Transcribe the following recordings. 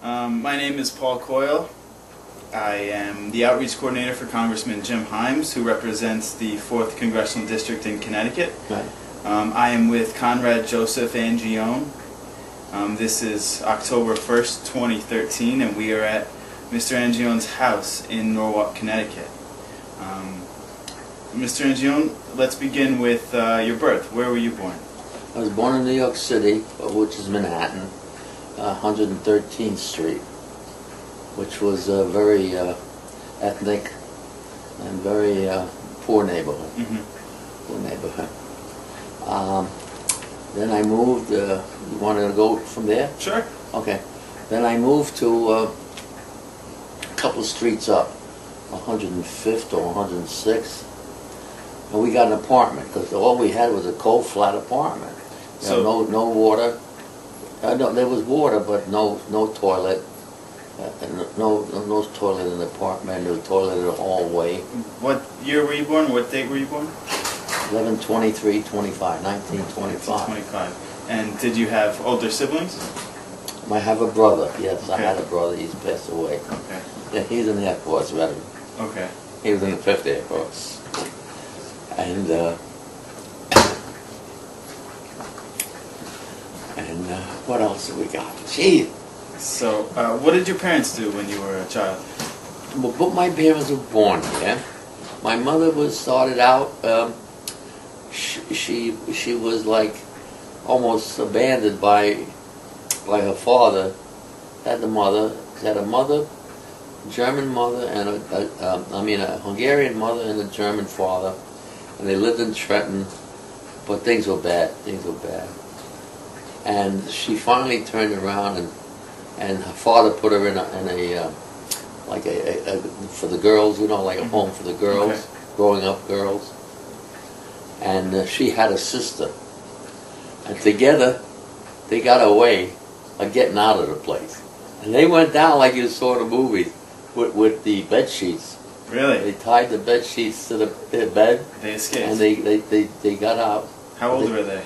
My name is Paul Coyle. I am the outreach coordinator for Congressman Jim Himes, who represents the 4th Congressional District in Connecticut. Right. I am with Conrad Joseph Angione. This is October 1st, 2013, and we are at Mr. Angione's house in Norwalk, Connecticut. Mr. Angione, let's begin with your birth. Where were you born? I was born in New York City, which is Manhattan, 113th Street, which was a very ethnic and very poor neighborhood. Poor neighborhood. Then I moved. You want to go from there? Sure. Okay. Then I moved to a couple of streets up, 105th or 106th, and we got an apartment because all we had was a cold, flat apartment. So no water. No, there was water, but no toilet. No toilet in the apartment. No toilet in the hallway. What year were you born? What date were you born? 11/23/25, 1925. 1925. And did you have older siblings? I have a brother. Yes, okay. I had a brother. He's passed away. Okay. Yeah, he's in the Air Force veteran. Okay. He was in the 5th Air Force. And what else have we got? Gee. So, what did your parents do when you were a child? Well, both my parents were born here. My mother started out. She was like almost abandoned by her father. Had a mother, German mother, and a Hungarian mother and a German father, and they lived in Trenton. But things were bad. And she finally turned around, and her father put her in a for the girls, like a home for the girls, okay. Growing up girls. And she had a sister, and together they got a way of getting out of the place. And they went down like you saw in the movies with the bed sheets. Really? They tied the bed sheets to the bed. They escaped. And they got out. How old were they?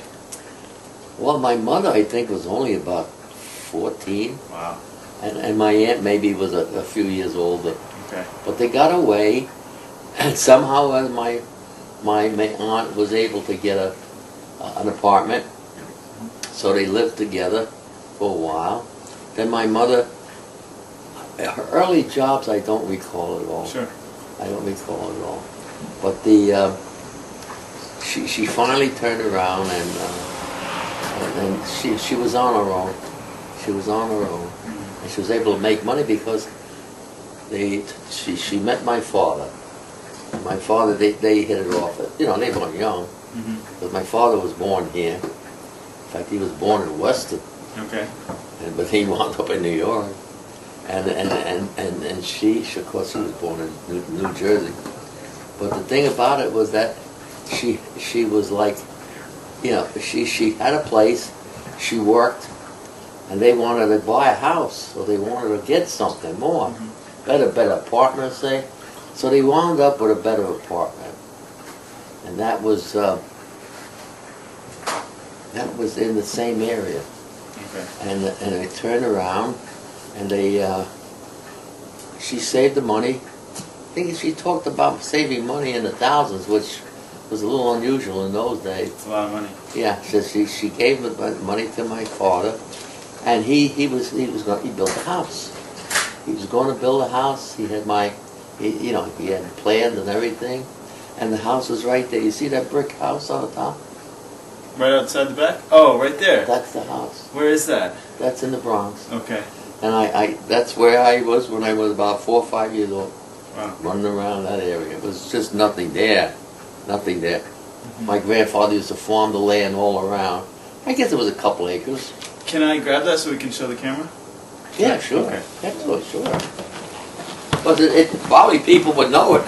Well, my mother, I think, was only about 14. Wow. And my aunt maybe was a few years older. Okay. But they got away, and somehow my aunt was able to get an apartment, so they lived together for a while. Then my mother, her early jobs I don't recall at all. Sure. I don't recall at all. But she finally turned around, and she was on her own. She was on her own, and she was able to make money because she met my father. My father, they hit it off. They weren't young, but my father was born here. In fact, he was born in Weston. Okay. But he wound up in New York, and she, of course, she was born in New Jersey. But the thing about it was that she was like, she had a place, she worked, and they wanted to buy a house, so they wanted to get something more, better apartment, say. So they wound up with a better apartment, and that was in the same area. Okay. And they turned around, and she saved the money. I think she talked about saving money in the thousands, which was a little unusual in those days. It's a lot of money. Yeah, so she gave the money to my father, and he built a house. He was going to build a house. He had he had plans and everything, and the house was right there. You see that brick house on the top? Right outside the back? Oh, right there. That's the house. Where is that? That's in the Bronx. Okay. And that's where I was when I was about 4 or 5 years old. Wow. Running around that area. It was just nothing there. Nothing there. My grandfather used to farm the land all around. I guess it was a couple acres. Can I grab that so we can show the camera? Yeah, sure. Okay. Excellent, sure. But it probably people would know it.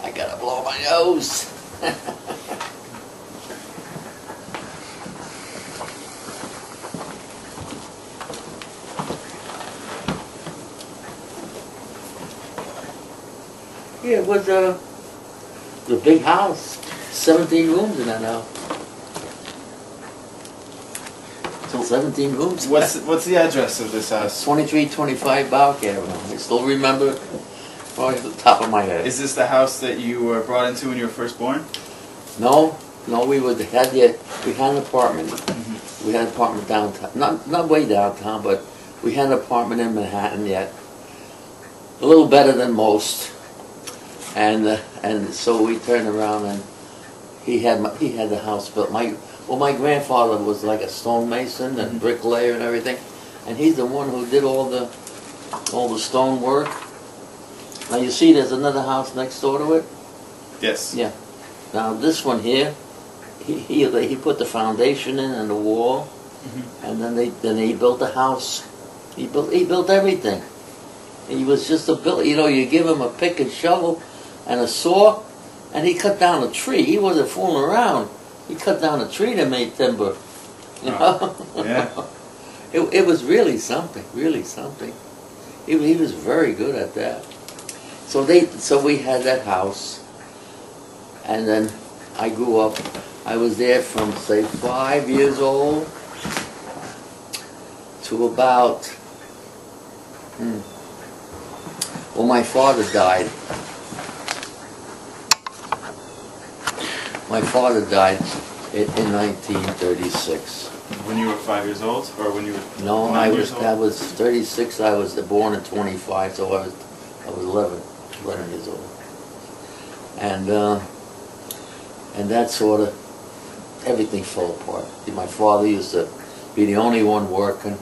I gotta blow my nose. Yeah, it was a big house. 17 rooms in that house. 17 rooms. What's the address of this house? 2325 Bowk Avenue. I still remember right at the top of my head. Is this the house that you were brought into when you were first born? No, we had an apartment. We had an apartment downtown, not way downtown, but we had an apartment in Manhattan yet. A little better than most. And so we turned around and he had the house built. My grandfather was like a stonemason and bricklayer and everything, and he's the one who did all the stone work. Now you see, there's another house next door to it. Yes. Yeah. Now this one here, he put the foundation in and the wall, and then he built the house. He built everything. He was just a builder. You know, you give him a pick and shovel and a saw, and he cut down a tree. He wasn't fooling around. He cut down a tree to make timber. You know? Yeah. It was really something, really something. He was very good at that. So we had that house, and then I grew up. I was there from, say, 5 years old to about, well, my father died. My father died in 1936. When you were 5 years old, or when you were No, 9 years old? I was 36. I was born in 25, so I was 11 years old. And that sort of, everything fell apart. My father used to be the only one working,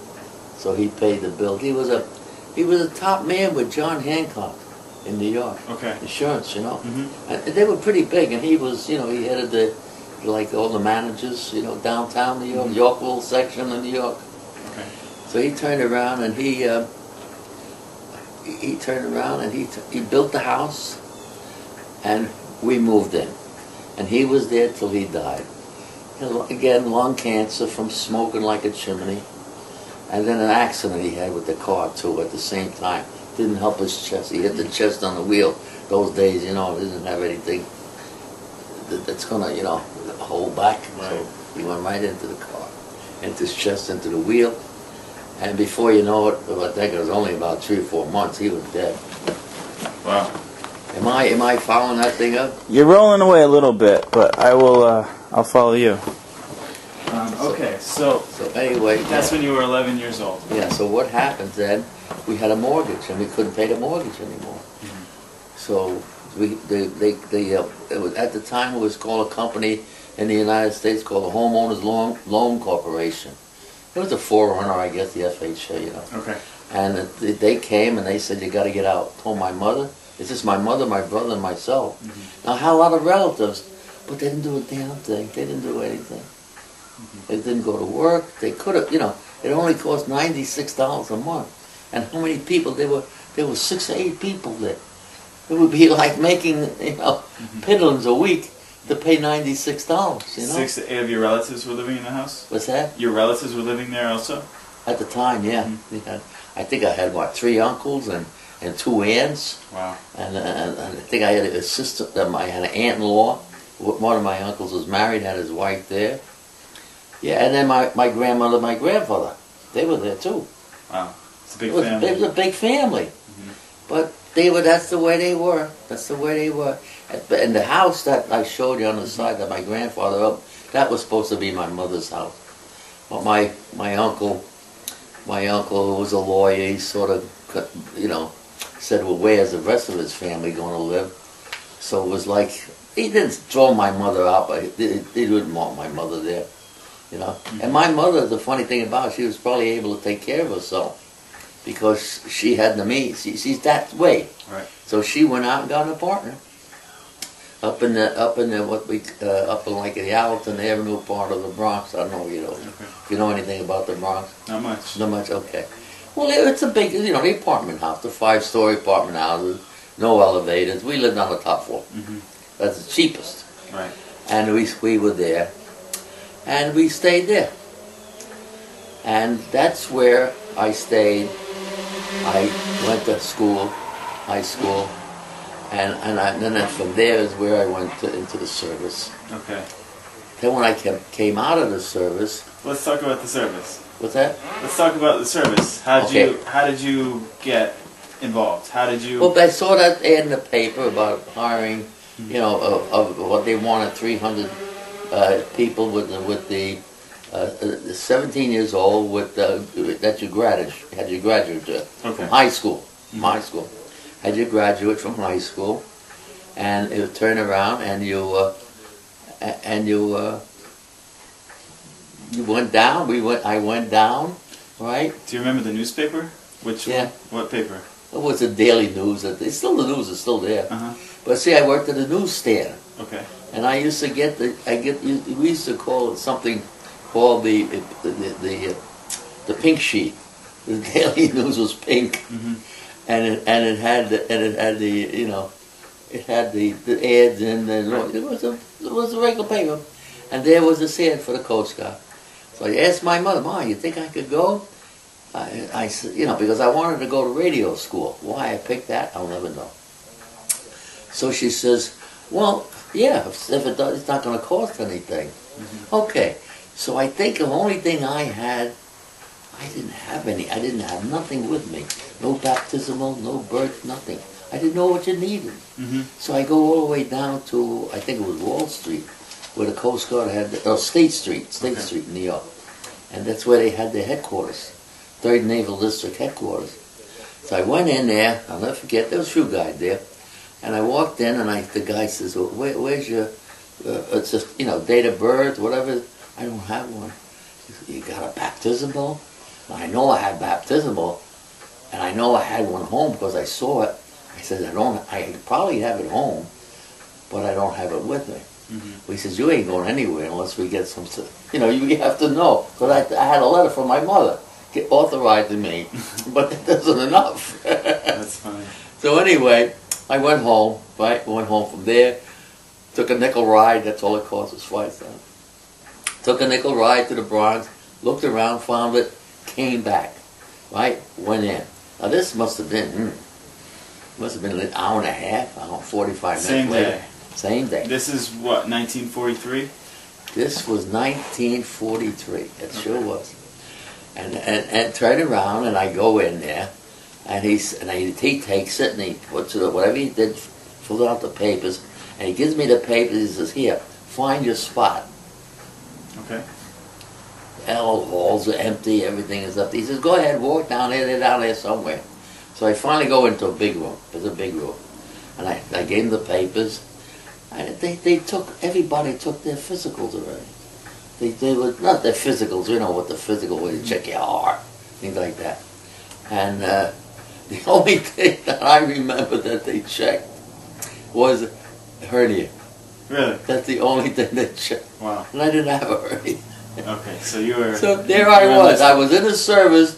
so he paid the bill. He was a top man with John Hancock in New York. Okay. Insurance, you know. And they were pretty big, and he was, you know, he headed all the managers, you know, downtown New York, Yorkville section of New York. Okay. So he turned around and he built the house, and we moved in, and he was there till he died. And again, lung cancer from smoking like a chimney, and then an accident he had with the car too at the same time. Didn't help his chest. He hit the chest on the wheel. Those days, you know, didn't have anything that's gonna, you know, hold back. Right. So he went right into the car, into his chest, into the wheel, and before you know it, I think it was only about 3 or 4 months, he was dead. Wow. Am I following that thing up? You're rolling away a little bit, but I'll follow you. Okay, so Anyway, that's when you were 11 years old. yeah. So what happened then? We had a mortgage, and we couldn't pay the mortgage anymore. So it was, at the time, it was called a company in the United States called the Homeowners Loan Corporation. It was a forerunner, I guess, the FHA, you know. Okay. And they came and they said, "You got to get out." Told my mother. It's just my mother, my brother, and myself. Now I had a lot of relatives, but they didn't do a damn thing. They didn't do anything. They didn't go to work. They could have, you know. It only cost $96 a month. And how many people? There were 6 or 8 people there. It would be like making, you know, piddlings a week to pay $96. You know. 6 to 8 of your relatives were living in the house? What's that? Your relatives were living there also? At the time, yeah. Yeah. I think I had 3 uncles and 2 aunts. Wow. And I think I had a sister. I had an aunt-in-law. One of my uncles was married, had his wife there. Yeah, and then my grandmother, my grandfather, they were there too. Wow, it's a big family. It was a big family, but that's the way they were. That's the way they were. And the house that I showed you on the side that my grandfather built, that was supposed to be my mother's house. But my uncle who was a lawyer, he sort of, you know, said, well, where's the rest of his family going to live? So it was like, he didn't throw my mother out, but he didn't want my mother there, you know. And my mother, the funny thing about it, she was probably able to take care of herself because she had the means. She's that way. Right. So she went out and got an apartment up in like the Allerton Avenue part of the Bronx. I don't know, you know, if you know anything about the Bronx. Not much. Not much. Okay. Well, it's a big, you know, the apartment house, the 5-story apartment houses, no elevators. We lived on the top floor. That's the cheapest. Right. And we were there, and we stayed there. And that's where I stayed. I went to school, high school, and then from there is where I went into the service. Okay. Then when I came out of the service. Let's talk about the service. What's that? Let's talk about the service. How did you get involved? How did you? Well, I saw that ad in the paper about hiring, you know, of what they wanted, 300 people with the 17 years old with that you had your graduate from high school. From high school, had your graduate from high school, and it would turn around and you went down. I went down, right? Do you remember the newspaper? Which one? What paper? It was the Daily News. The news is still there. But see, I worked at a newsstand. Okay. And I used to get we used to call it something called the pink sheet. The Daily News was pink, and it had the you know, it had the ads in, and it was a regular paper, and there was this ad for the Coast Guard. So I asked my mother, "Ma, you think I could go?" I said, you know, because I wanted to go to radio school. Why I picked that, I'll never know. So she says, "Well, yeah, if it does, it's not going to cost anything." Okay. So I think the only thing I had, I didn't have any. I didn't have nothing with me. No baptismal, no birth, nothing. I didn't know what you needed. So I go all the way down to, I think it was Wall Street, where the Coast Guard had, State Street in New York. And that's where they had their headquarters, 3rd Naval District headquarters. So I went in there, I'll never forget, there was a few guys there. And I walked in, and the guy says, "Well, where's your, it's just, you know, date of birth, whatever." I don't have one. He said, "You got a baptismal?" And I know I had baptismal, and I know I had one home because I saw it. I said, I probably have it home, but I don't have it with me. He says, "You ain't going anywhere unless we get some, you know, you have to know." Because I had a letter from my mother authorizing me, but that isn't enough. That's funny. So anyway, I went home, right? Went home from there, took a nickel ride, that's all it cost was $5. Took a nickel ride to the Bronx, looked around, found it, came back, right? Went in. Now this must have been an hour and a half, 45 minutes later. Same day. This is what, 1943? This was 1943, it sure was. And turned around, and I go in there, and he takes it, and he puts it, whatever he did, filled out the papers, and he gives me the papers. He says, "Here, find your spot." Okay. All the halls are empty, everything is up. He says, "Go ahead, walk down there, they're down there somewhere." So I finally go into a big room. There's a big room. And I gave him the papers, and everybody took their physicals already. They were, not their physicals, you know what the physical way to check your heart, things like that. And the only thing that I remember that they checked was hernia. Really? That's the only thing they checked. Wow. And I didn't have a hernia. Okay, so you were... So there I was. I was in the service.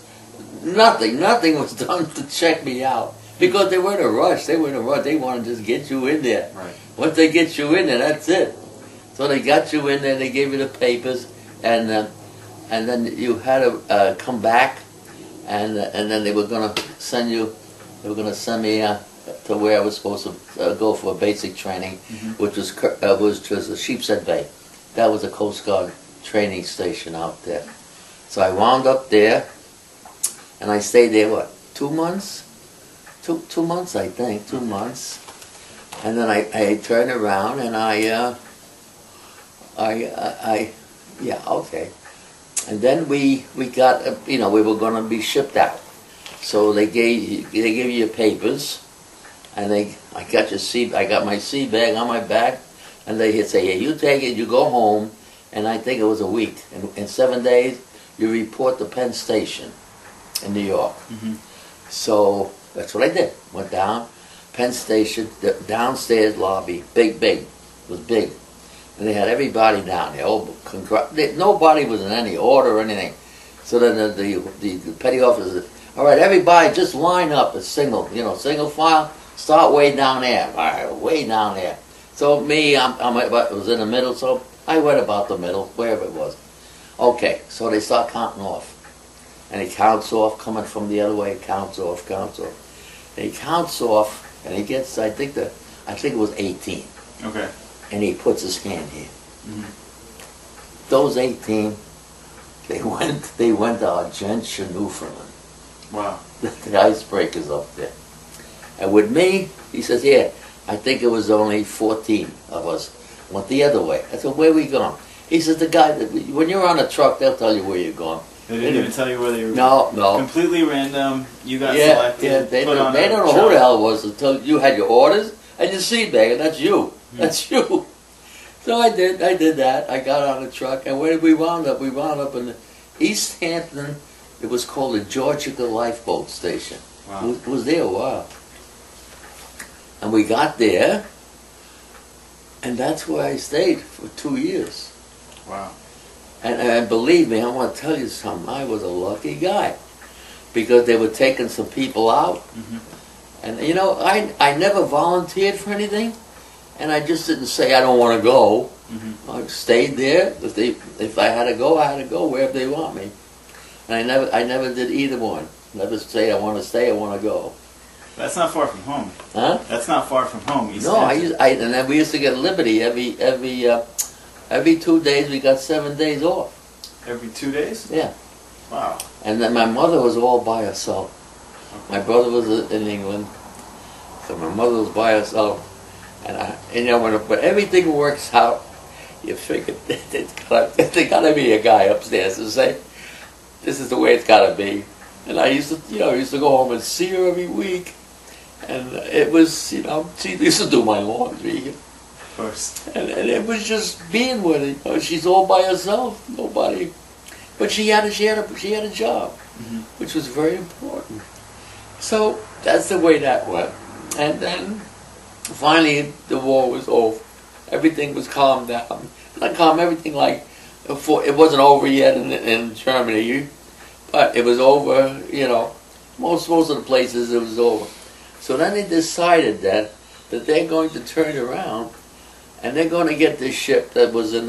Nothing was done to check me out. Because they weren't in a rush. They wanted to just get you in there. Right. Once they get you in there, that's it. So they got you in there, they gave you the papers, and then you had to come back, and then they were going to send me to where I was supposed to go for basic training, which was a Sheepshead Bay. That was a Coast Guard training station out there. So I wound up there, and I stayed there, what, 2 months? 2 months, I think, 2 months. And then I turned around, and yeah, okay. And then we got, we were going to be shipped out. So they gave you your papers, and I got my sea bag on my back, and they say, "Hey, you take it, you go home," and I think it was a week. And in 7 days, you report to Penn Station in New York. So that's what I did. Went down, Penn Station, the downstairs lobby, big, it was big. And they had everybody down there. Nobody was in any order or anything. So then the petty officer said, "All right, everybody just line up a single file, start way down there." All right, way down there. So me, I was in the middle, so I went about the middle, wherever it was. Okay, so they start counting off. And he counts off, coming from the other way, counts off. And he counts off, and he gets, I think it was 18. Okay. And he puts his hand here. Those 18 They went to Argentia, Newfoundland. Wow. The icebreakers up there. And with me, he says, yeah, I think it was only 14 of us went the other way. I said, where we going? He says, the guy, when you're on a truck, they'll tell you where you're going. They didn't even tell you where they were going? No. Completely random. You got selected. Yeah, they don't know who the hell it was until you had your orders and your seat bag, and that's you. That's you. So I did that. I got on the truck, and where did we wound up? We wound up in East Hampton. It was called the Georgia Lifeboat Station. Wow. It was there a while. And we got there, and that's where I stayed for 2 years. Wow. And believe me, I want to tell you something. I was a lucky guy, because they were taking some people out. And you know, I never volunteered for anything, and I just didn't say I don't want to go. I stayed there. If I had to go, I had to go wherever they want me. And I never did either one. Never say I want to stay, I want to go. That's not far from home. Huh? That's not far from home. No, and then we used to get Liberty every 2 days. We got 7 days off. Every 2 days? Yeah. Wow. And then my mother was all by herself. Okay. My brother was in England, so my mother was by herself. And you know, when everything works out, you figure there's gotta be a guy upstairs to say, this is the way it's gotta be. And I used to go home and see her every week. And it was, you know, she used to do my laundry. Of course. And it was just being with her. You know, she's all by herself, nobody. But she had a job, which was very important. So that's the way that went. And then finally the war was over. Everything was calmed down. Not calm, everything like, it wasn't over yet in Germany, but it was over, you know, most of the places it was over. So then they decided that they're going to turn around and they're going to get this ship that was in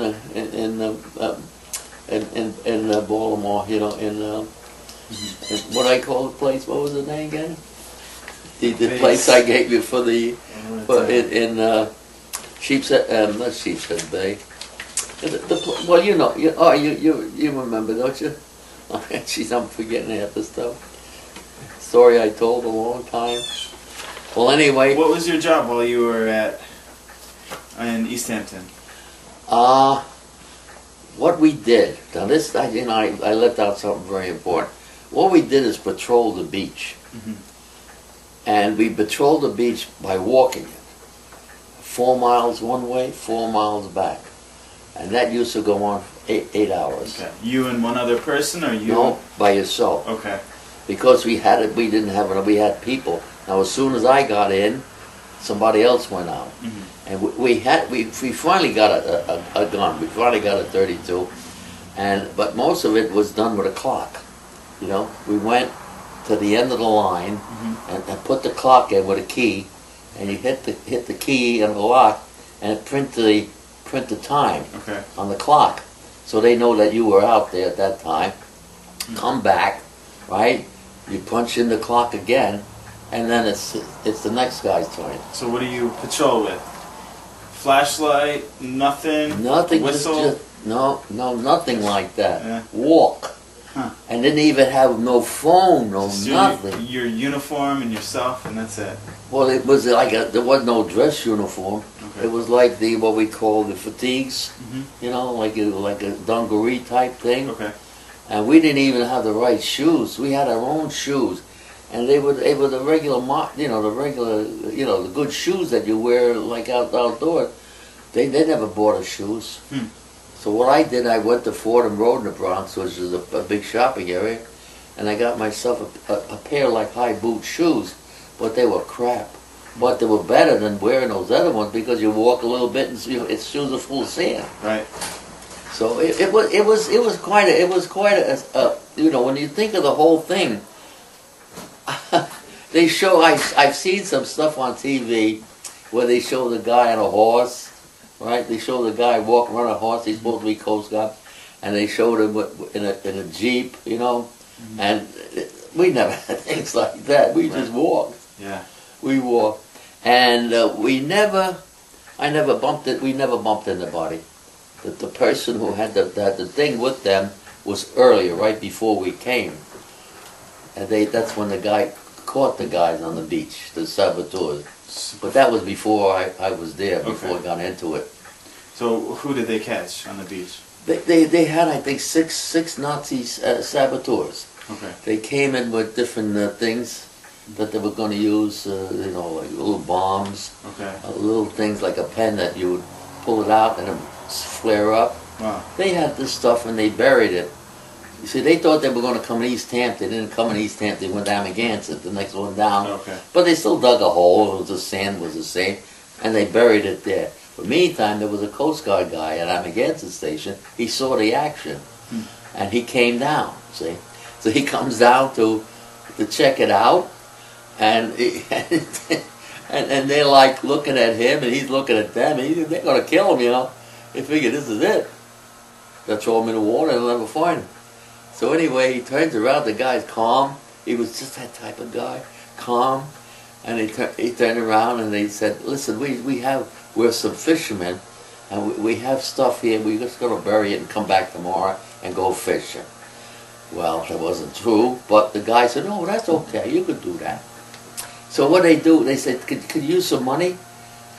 Baltimore, you know, in what I call the place. What was the name again? The place I gave you for in Sheepshead, not Sheepshead Bay. Well, you know, you remember, don't you? Jeez, I'm forgetting half the stuff. Story I told a long time. Well, anyway. What was your job while you were in East Hampton? What we did, now this, I left out something very important. What we did is patrol the beach. And we patrolled the beach by walking it. 4 miles one way, 4 miles back. And that used to go on 8 hours. Okay. You and one other person, or you? No, by yourself. Okay. Because we had people. Now as soon as I got in, somebody else went out. And we finally got a gun. We finally got a 32. But most of it was done with a clock. You know, we went to the end of the line and put the clock in with a key, and you hit the key and the lock, and it print the time on the clock, so they know that you were out there at that time. Come back, right? You punch in the clock again, and then it's the next guy's turn. So what do you patrol with? Flashlight? Nothing? Nothing. Whistle? Nothing like that. Yeah. Walk. And didn't even have no phone, nothing. Your uniform and yourself, and that's it. Well, it was like there was no dress uniform. Okay. It was like what we call the fatigues, you know, like a dungaree type thing. Okay. And we didn't even have the right shoes. We had our own shoes, and they were the regular, the good shoes that you wear like outdoors. They never bought us shoes. So what I did, I went to Fordham Road in the Bronx, which is a big shopping area, and I got myself a pair of like high boot shoes, but they were crap. But they were better than wearing those other ones, because you walk a little bit and its shoes are full of sand. Right. So it was quite a you know, when you think of the whole thing, they show, I've seen some stuff on TV where they show the guy on a horse. Right, they show the guy walking around a horse. He's supposed to be Coast Guard, and they showed him in a jeep, you know. And we never had things like that. We just walked. Yeah. We walked, and I never bumped it. We never bumped anybody. The person who had the thing with them was earlier, right before we came. And that's when the guy caught the guys on the beach, the saboteurs. But that was before I was there, before I got into it. So who did they catch on the beach? They had, I think, six Nazi saboteurs. Okay. They came in with different things that they were going to use, you know, like little bombs, little things like a pen that you would pull it out and it would flare up. Wow. They had this stuff and they buried it. You see, they thought they were going to come in East Hampton. They didn't come in East Hampton. They went to Amagansett, the next one down. Okay. But they still dug a hole. It was the sand was the same, and they buried it there. But meantime, there was a Coast Guard guy at Amagansett Station. He saw the action, and he came down. See, so he comes down to check it out, and and they're like looking at him, and he's looking at them. And they're going to kill him, you know. They figure this is it. They'll throw him in the water and they'll never find him. So anyway, he turns around. The guy's calm. He was just that type of guy, calm. And he turned around and they said, "Listen, we're some fishermen, and we have stuff here. We're just going to bury it and come back tomorrow and go fishing." Well, that wasn't true, but the guy said, "No, that's okay. You could do that." So what they do? They said, "Could you use some money?"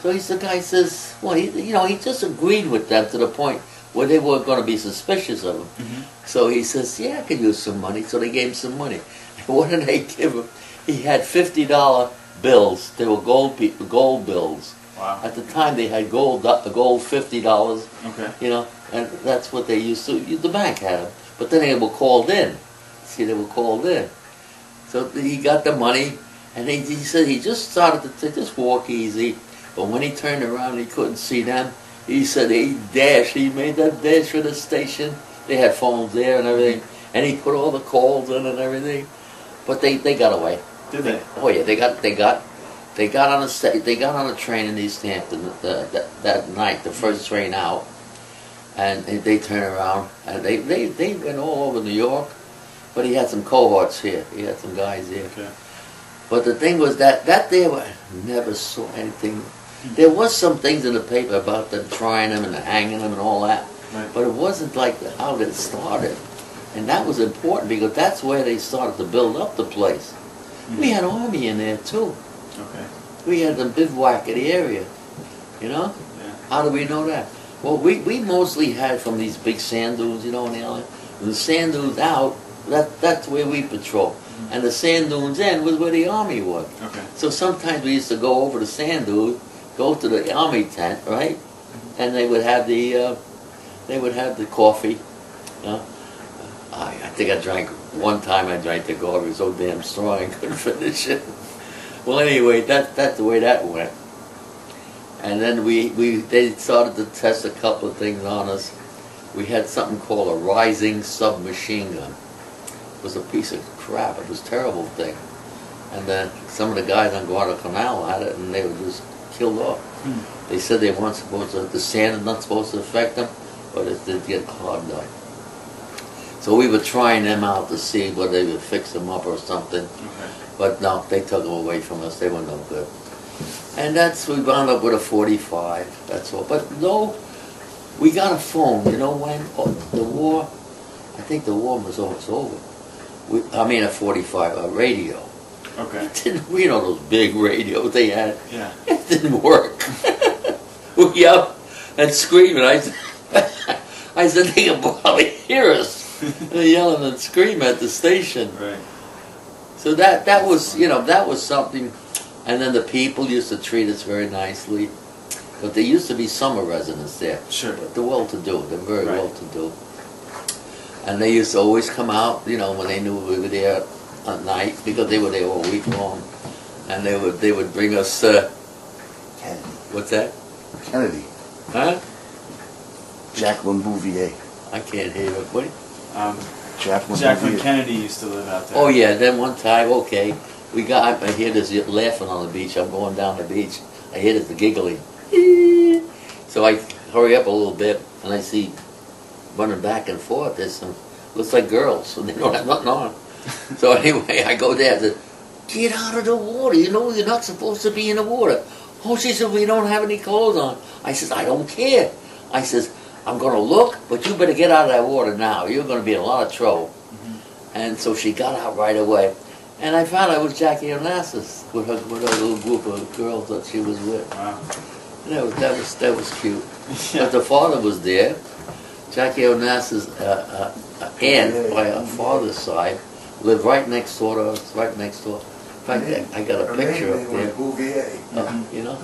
So the guy says, "Well, he just agreed with them to the point where they were going to be suspicious of him." So he says, "Yeah, I could use some money." So they gave him some money. And what did they give him? He had $50 bills. They were gold bills. Wow. At the time, they had gold $50. Okay. You know, and that's what they used to. The bank had them, but then they were called in. See, they were called in. So he got the money, and he said he just started to just walk easy. But when he turned around, he couldn't see them. He said he made that dash for the station. They had phones there and everything, and he put all the calls in and everything. But they got away. Did they? Oh yeah, they got on a train in East Hampton that night, the first train out, and they turned around and they went all over New York. But he had some cohorts here. He had some guys here. Okay. But the thing was that they never saw anything. There was some things in the paper about them trying them and hanging them and all that. Right. But it wasn't like how it started. And that was important because that's where they started to build up the place. We had army in there too. Okay. We had them bivouac in the area. You know? Yeah. How do we know that? Well, we mostly had from these big sand dunes, you know, in the island. And the sand dunes out, that's where we patrol. And the sand dunes in was where the army was. Okay. So sometimes we used to go over the sand dunes, go to the army tent, right? And they would have the coffee. You know? I think I drank one time. I drank the coffee. It was so damn strong I couldn't finish it. Well, anyway, that's the way that went. And then they started to test a couple of things on us. We had something called a rising submachine gun. It was a piece of crap. It was a terrible thing. And then some of the guys on Guadalcanal had it, and they were just killed off. They said they weren't supposed to, the sand is not supposed to affect them, but it did get clogged up. So we were trying them out to see whether they would fix them up or something. Okay. But no, they took them away from us. They were no good. And we wound up with a 45, that's all. But no, we got a phone, you know when? The war, I think the war was almost over. A 45, a radio. Okay. It didn't, you know those big radios they had? Yeah. It didn't work. We up and screaming. I said, they can probably hear us. They're yelling and screaming at the station. Right. So that was, you know, that was something. And then the people used to treat us very nicely. But there used to be summer residents there. Sure. But they're well-to-do. They're very Right. well-to-do. And they used to always come out, you know, when they knew we were there at night, because they were there all week long. And they would bring us, Kennedy. what's that? Kennedy. Huh? Jacqueline Bouvier. I can't hear it. What? Jacqueline Kennedy used to live out there. Oh yeah, then one time, okay, I hear this laughing on the beach. I'm going down the beach. I hear this giggling. So I hurry up a little bit, and I see running back and forth. There's some, looks like girls, so they don't have nothing on. So anyway, I go there and said, "Get out of the water. You know you're not supposed to be in the water." Oh, she said, "We don't have any clothes on." I says, "I don't care." I says, I'm going to look, but you better get out of that water now. You're going to be in a lot of trouble. And so she got out right away. And I found out it was Jackie Onassis with her little group of girls that she was with. Wow. And that was cute. But the father was there. Jackie Onassis' aunt by her father's side lived right next door to us, right next door. In fact, I got a picture up there. You know,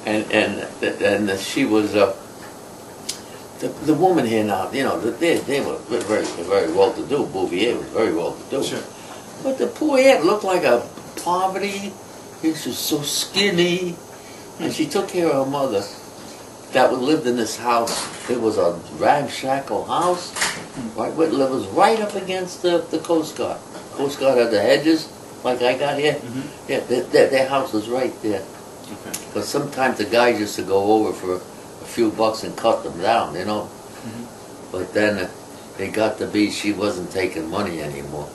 and she was the woman here now. You know, they were very well to do. Bouvier was very well to do. Sure. But the poor aunt looked like a poverty. She was so skinny, and she took care of her mother that lived in this house. It was a ramshackle house. Right, it was right up against the Coast Guard. Coast Guard had the hedges, like I got here. Yeah, their house was right there. Okay. But sometimes the guys used to go over for a few bucks and cut them down, you know. But then it got to be she wasn't taking money anymore.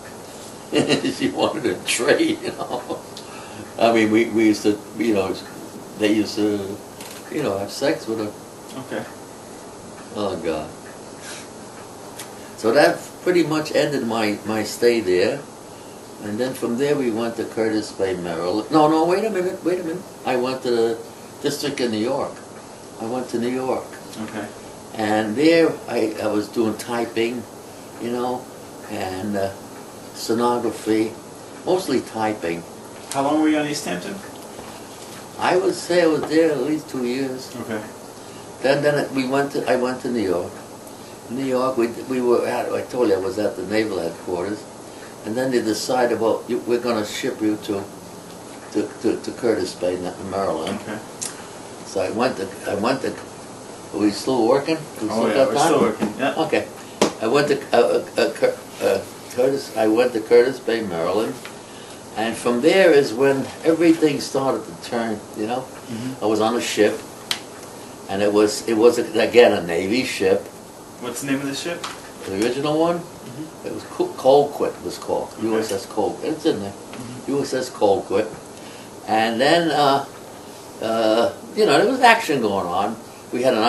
She wanted to trade, you know. I mean, we used to, you know, they used to, you know, have sex with her. Okay. Oh, God. So that pretty much ended my stay there. And then from there we went to Curtis Bay, Maryland. No, wait a minute. I went to the district in New York. I went to New York. Okay. And there I was doing typing, you know, and stenography, mostly typing. How long were you on East Hampton? I would say I was there at least 2 years. Okay. Then I went to New York. New York, we were at, I told you I was at the naval headquarters, and then they decided, well, we're going to ship you to Curtis Bay, Maryland. Okay. So I went to, are we still working? Oh yeah, we're still working. Yeah. Okay. I went to Curtis Bay, Maryland, and from there is when everything started to turn, you know. I was on a ship, and it was again a Navy ship. What's the name of the ship? The original one, it was Colquitt. It was called USS Colquitt. It's in there, USS Colquitt. And then you know, there was action going on. We had an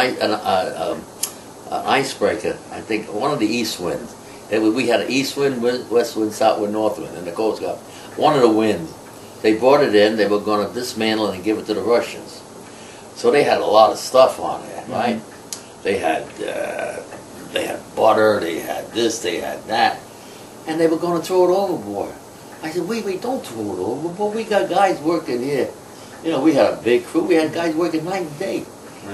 icebreaker. I think one of the east winds. We had an east wind, west wind, south wind, north wind, and the Coast Guard. One of the winds. They brought it in. They were going to dismantle it and give it to the Russians. So they had a lot of stuff on there, right? They had butter, they had this, they had that, and they were going to throw it overboard. I said, wait, don't throw it overboard. We got guys working here. You know, we had a big crew. We had guys working night and day,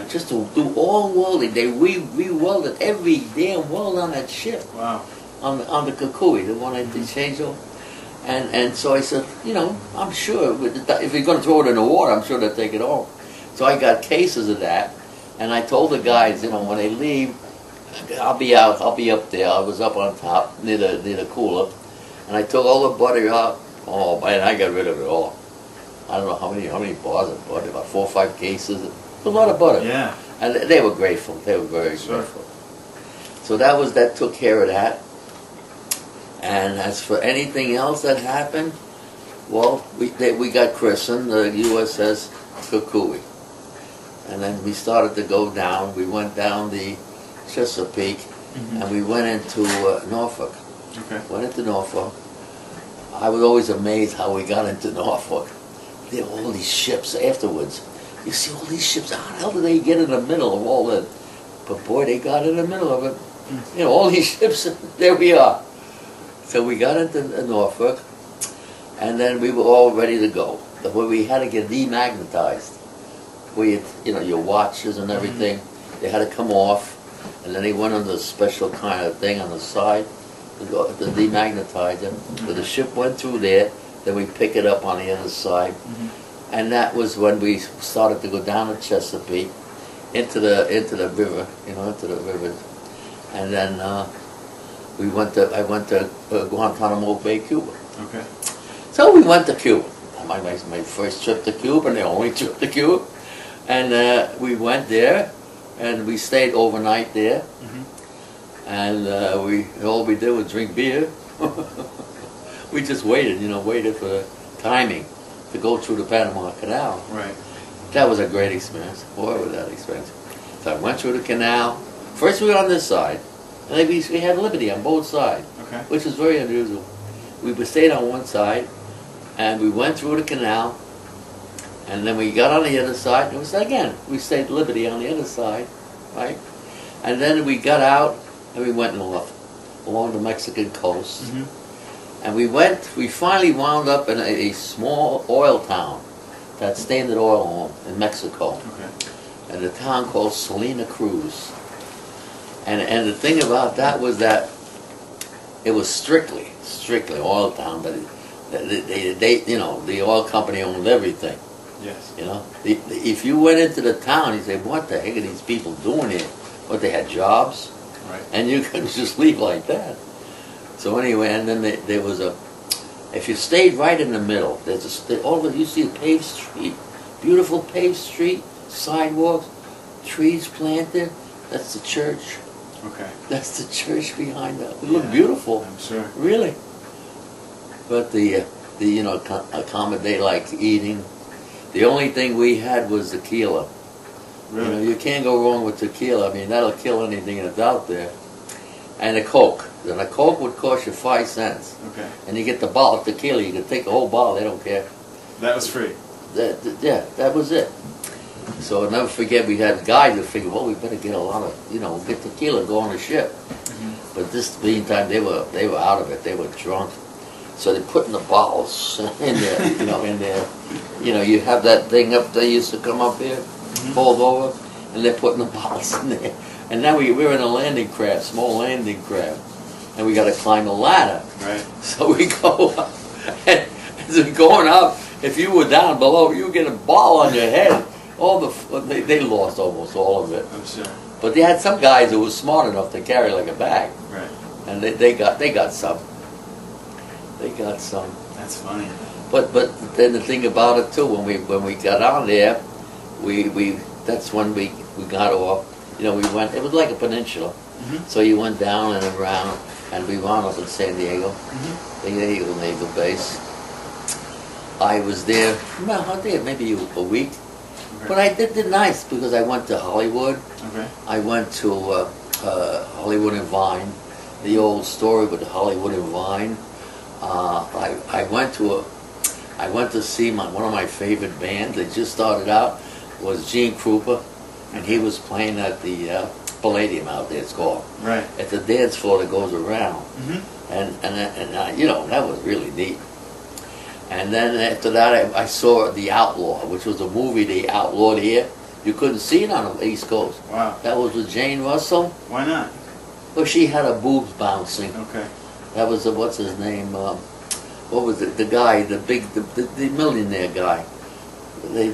just to do all welding. They re-welded every damn weld on that ship. Wow. On the Kukui, the one I did change over. And so I said, you know, I'm sure if you're going to throw it in the water, I'm sure they'll take it off. So I got cases of that, and I told the guys, you know, when they leave, I'll be up there. I was up on top near the cooler, and I took all the butter out. Oh man, I got rid of it all. I don't know how many bars of butter, about 4 or 5 cases. It was a lot of butter. Yeah. And they were grateful. They were very grateful. So that took care of that. And as for anything else that happened, well, we got christened the USS Kukui. And then we started to go down. We went down the Chesapeake, and we went into Norfolk. Okay. Went into Norfolk. I was always amazed how we got into Norfolk. There were all these ships afterwards. You see all these ships. How the hell did they get in the middle of all that? But boy, they got in the middle of it. You know, all these ships, there we are. So we got into Norfolk, and then we were all ready to go. But we had to get demagnetized. You know, your watches and everything, they had to come off, and then they went on the special kind of thing on the side to demagnetize them. So the ship went through there, then we pick it up on the other side, and that was when we started to go down the Chesapeake into the river, you know, into the rivers, and then I went to Guantanamo Bay, Cuba. Okay. So we went to Cuba. My first trip to Cuba, and the only trip to Cuba. And we went there, and we stayed overnight there. And all we did was drink beer. We just waited, you know, waited for the timing to go through the Panama Canal. Right. That was a great experience. Boy, was that experience. So I went through the canal, First we were on this side, and then we had Liberty on both sides, Okay. which was very unusual. We stayed on one side, and we went through the canal, and then we got on the other side, and it was again, we stayed Liberty on the other side, right? And then we got out, and we went north, along the Mexican coast. Mm-hmm. And we finally wound up in a small oil town, that Standard Oil home in Mexico. Okay. And the town called Salina Cruz. And the thing about that was that it was strictly oil town, but they you know, the oil company owned everything. Yes. You know, if you went into the town, you say, "What the heck are these people doing here?" What, they had jobs, Right. and you couldn't just leave like that. So anyway, and then there was a. If you stayed right in the middle, there's you see a paved street, beautiful paved street, sidewalks, trees planted. That's the church. Okay. That's the church behind that. It looked Yeah, beautiful. I'm sure. Really. But the you know, accommodate like eating. The only thing we had was tequila. Really? You know, you can't go wrong with tequila. I mean, that'll kill anything that's out there. And a Coke. And a Coke would cost you 5 cents. Okay. And you get the bottle of tequila. You can take a whole bottle. They don't care. That was free. Yeah, that was it. So I'll never forget, we had guys that figured, well, we better get a lot of, you know, get tequila, go on the ship. Mm-hmm. But this meantime, they were out of it. They were drunk. So they put in the bottles in there, you know, you know, you have that thing up there used to come up here, fold over, and they're putting the bottles in there. And now we're in a landing craft, small landing craft, and we got to climb a ladder. Right. So we go up, and as we're going up, if you were down below, you get a ball on your head. They lost almost all of it. I'm sure. But they had some guys who were smart enough to carry like a bag, Right. and they got some. They got some. That's funny. But then the thing about it too, when we got on there, that's when we got off. You know, we went. It was like a peninsula, so you went down and around, and we wound up in San Diego, San Diego Naval Base. I was there. Well, I did maybe a week, but I did nice because I went to Hollywood. Okay. I went to Hollywood and Vine, the old story with Hollywood and Vine. I went to see one of my favorite bands. They just started out. Was Gene Krupa, and he was playing at the Palladium out there. It's called. Right. It's a dance floor that goes around, Mm-hmm. and you know, that was really neat. And then after that, I saw The Outlaw, which was a movie they outlawed here. You couldn't see it on the East Coast. Wow. That was with Jane Russell. Why not? Well, she had her boobs bouncing. Okay. That was what's his name? What was it? The guy, the millionaire guy.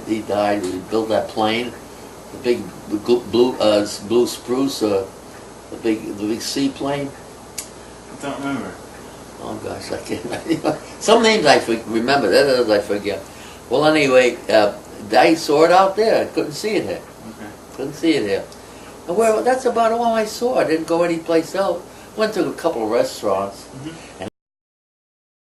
He died. He built that plane, the big blue spruce, the big seaplane. I don't remember. Oh gosh, I can't. Some names I remember. Others I forget. Well, anyway, I saw it out there. I couldn't see it here. Okay. Couldn't see it here. And that's about all I saw. I didn't go anyplace else. Went to a couple of restaurants. And